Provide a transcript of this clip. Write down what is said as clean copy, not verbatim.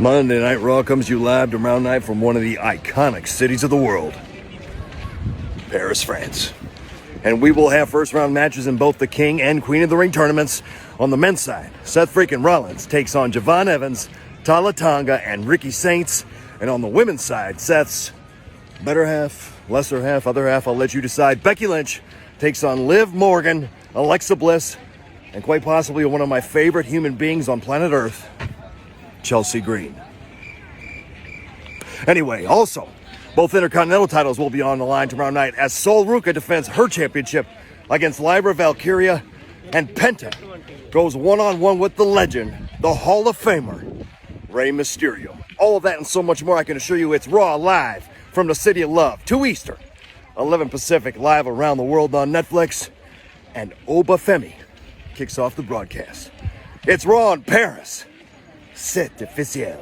Monday Night Raw comes you live tomorrow night from one of the iconic cities of the world, Paris, France. And we will have first round matches in both the King and Queen of the Ring tournaments. On the men's side, Seth freaking Rollins takes on Javon Evans, Tala Tonga, and Ricky Saints. And on the women's side, Seth's better half, lesser half, other half, I'll let you decide. Becky Lynch takes on Liv Morgan, Alexa Bliss, and quite possibly one of my favorite human beings on planet Earth, Chelsea Green. Anyway, also, both Intercontinental titles will be on the line tomorrow night as Sol Ruca defends her championship against Lyra Valkyria, and Penta goes one-on-one with the legend, the Hall of Famer, Rey Mysterio. All of that and so much more, I can assure you it's Raw live from the City of Love, 2 Eastern, 11 Pacific, live around the world on Netflix, and Obafemi kicks off the broadcast. It's Raw in Paris. C'est officiel.